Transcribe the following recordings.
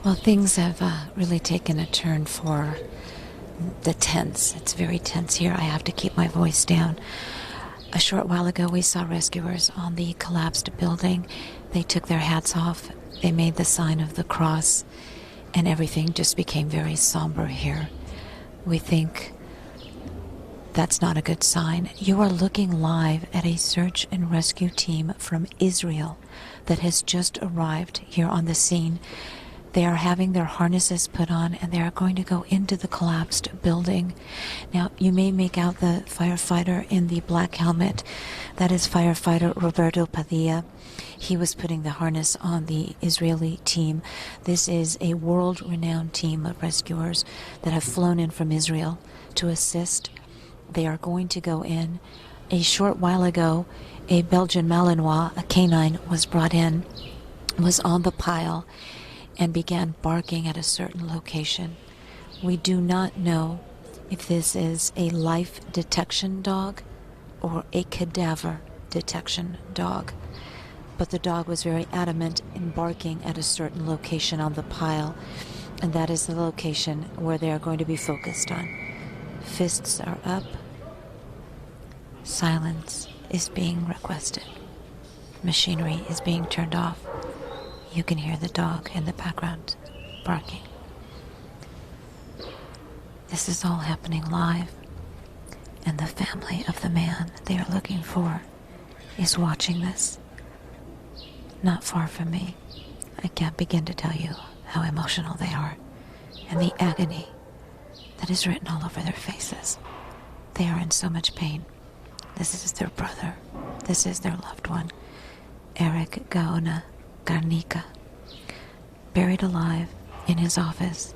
Well, things have really taken a turn for the tense. It's very tense here. I have to keep my voice down. A short while ago, we saw rescuers on the collapsed building. They took their hats off. They made the sign of the cross, and everything just became very somber here. We think that's not a good sign. You are looking live at a search and rescue team from Israel that has just arrived here on the scene. They are having their harnesses put on, and they are going to go into the collapsed building. Now, you may make out the firefighter in the black helmet. That is firefighter Roberto Padilla. He was putting the harness on the Israeli team. This is a world-renowned team of rescuers that have flown in from Israel to assist. They are going to go in. A short while ago, a Belgian Malinois, a canine, was brought in, was on the pile, and began barking at a certain location. We do not know if this is a life detection dog or a cadaver detection dog, but the dog was very adamant in barking at a certain location on the pile, and that is the location where they are going to be focused on. Fists are up. Silence is being requested. Machinery is being turned off. You can hear the dog in the background barking. This is all happening live, and the family of the man they are looking for is watching this. Not far from me. I can't begin to tell you how emotional they are, and the agony that is written all over their faces. They are in so much pain. This is their brother. This is their loved one, Eric Gaona Garnica, buried alive in his office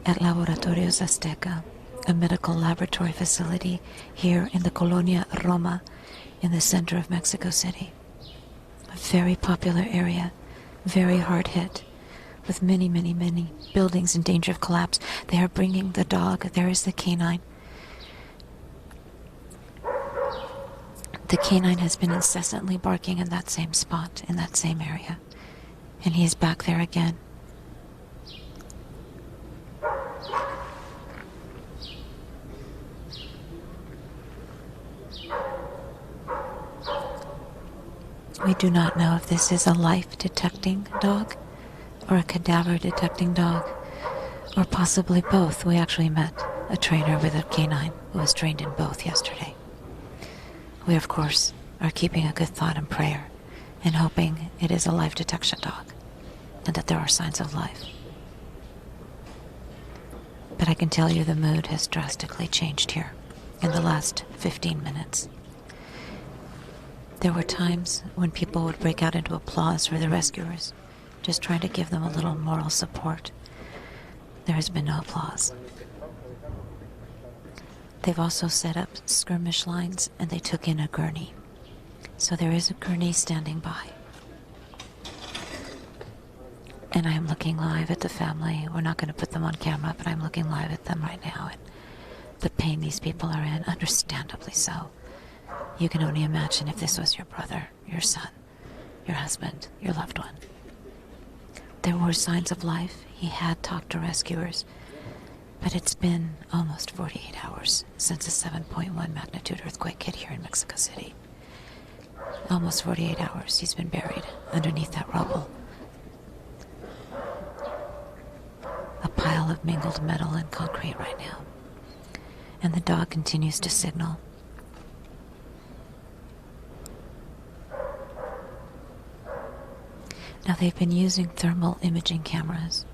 at Laboratorios Azteca, a medical laboratory facility here in the Colonia Roma in the center of Mexico City. A very popular area, very hard hit, with many, many, many buildings in danger of collapse. They are bringing the dog. There is the canine. The canine has been incessantly barking in that same spot, in that same area. And he is back there again. We do not know if this is a life-detecting dog or a cadaver-detecting dog, or possibly both. We actually met a trainer with a canine who was trained in both yesterday. We, of course, are keeping a good thought and prayer and hoping it is a life detection dog and that there are signs of life. But I can tell you the mood has drastically changed here in the last 15 minutes. There were times when people would break out into applause for the rescuers, just trying to give them a little moral support. There has been no applause. They've also set up skirmish lines, and they took in a gurney. So there is a gurney standing by. And I am looking live at the family. We're not going to put them on camera, but I'm looking live at them right now. And the pain these people are in, understandably so. You can only imagine if this was your brother, your son, your husband, your loved one. There were signs of life. He had talked to rescuers. But it's been almost 48 hours since a 7.1 magnitude earthquake hit here in Mexico City. Almost 48 hours he's been buried underneath that rubble. A pile of mingled metal and concrete right now. And the dog continues to signal. Now they've been using thermal imaging cameras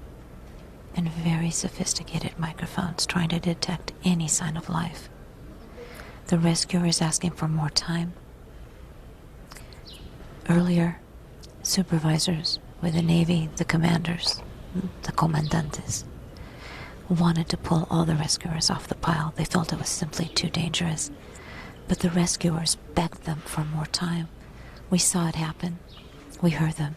and very sophisticated microphones trying to detect any sign of life. The rescuer is asking for more time. Earlier, supervisors with the Navy, the commanders, the comandantes, wanted to pull all the rescuers off the pile. They felt it was simply too dangerous. But the rescuers begged them for more time. We saw it happen. We heard them.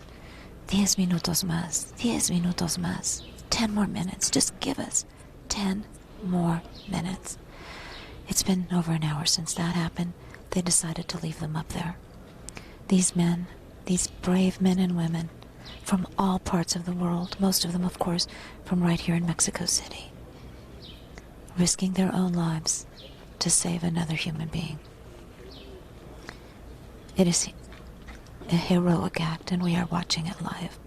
10 minutos más, 10 minutos más. 10 more minutes. Just give us 10 more minutes. It's been over an hour since that happened. They decided to leave them up there. These men, these brave men and women, from all parts of the world, most of them, of course, from right here in Mexico City, risking their own lives to save another human being. It is a heroic act, and we are watching it live.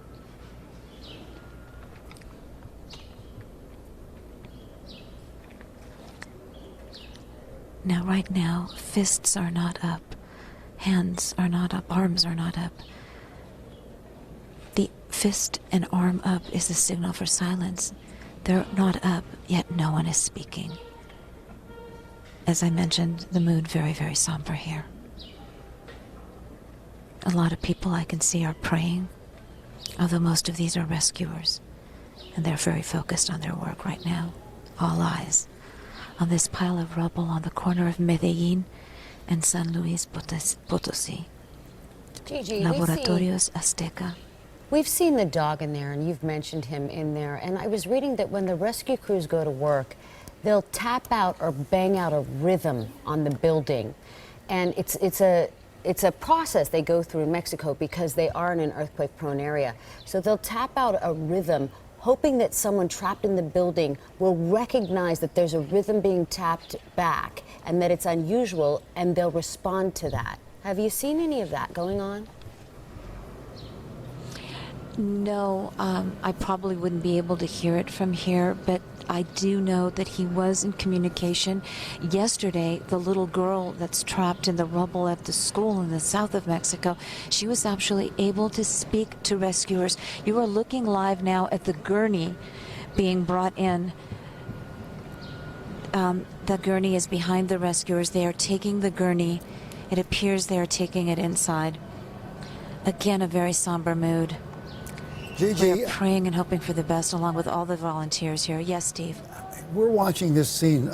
Now, right now, fists are not up, hands are not up, arms are not up. The fist and arm up is a signal for silence. They're not up, yet no one is speaking. As I mentioned, the mood very, very somber here. A lot of people I can see are praying, although most of these are rescuers, and they're very focused on their work right now. All eyes on this pile of rubble on the corner of Medellin and San Luis Potosí. Gigi, Laboratorios Azteca. we've seen the dog in there, and you've mentioned him in there. And I was reading that when the rescue crews go to work, they'll tap out or bang out a rhythm on the building. And it's a process they go through in Mexico because they are in an earthquake-prone area. So they'll tap out a rhythm, hoping that someone trapped in the building will recognize that there's a rhythm being tapped back and that it's unusual, and they'll respond to that. Have you seen any of that going on? No, I probably wouldn't be able to hear it from here, but I do know that he was in communication. Yesterday, the little girl that's trapped in the rubble at the school in the south of Mexico, she was actually able to speak to rescuers. You are looking live now at the gurney being brought in. The gurney is behind the rescuers. They are taking the gurney. It appears they are taking it inside. Again, a very somber mood. Gigi, We're praying and hoping for the best along with all the volunteers here. Yes, Steve? we're watching this scene.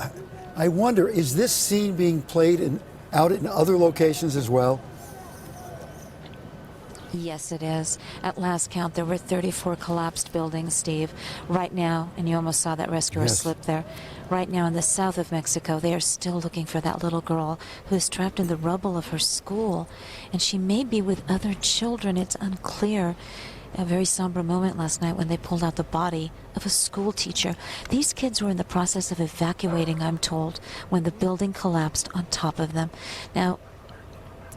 I wonder, is this scene being played out in other locations as well? Yes, it is. At last count, there were 34 collapsed buildings, Steve. Right now, and you almost saw that rescuer Yes. slip there. Right now in the south of Mexico, they are still looking for that little girl who is trapped in the rubble of her school. And she may be with other children. It's unclear. A very somber moment last night when they pulled out the body of a school teacher. These kids were in the process of evacuating, I'm told, when the building collapsed on top of them. Now,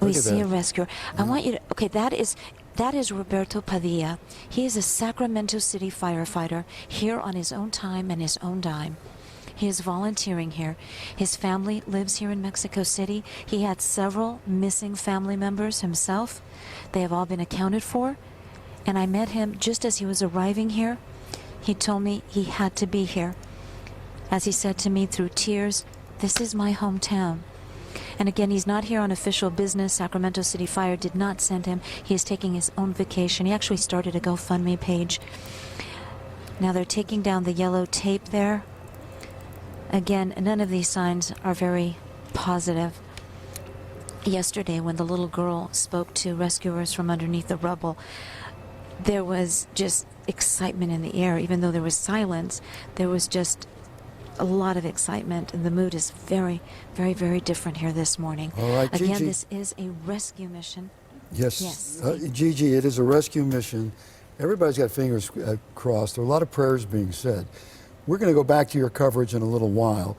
we Look at see that. a rescuer. I want you to, okay, that is Roberto Padilla. He is a Sacramento City firefighter here on his own time and his own dime. He is volunteering here. His family lives here in Mexico City. He had several missing family members himself. They have all been accounted for. And I met him just as he was arriving here. He told me he had to be here. As he said to me through tears, "This is my hometown." And again, he's not here on official business. Sacramento City Fire did not send him. He is taking his own vacation. He actually started a GoFundMe page. Now they're taking down the yellow tape there. Again, none of these signs are very positive. Yesterday, when the little girl spoke to rescuers from underneath the rubble, there was just excitement in the air. Even though there was silence, there was just a lot of excitement, and the mood is very, very, very different here this morning. All right, Again, Gigi. this is a rescue mission. Yes. Yes. Gigi, it is a rescue mission. Everybody's got fingers crossed. There are a lot of prayers being said. We're going to go back to your coverage in a little while.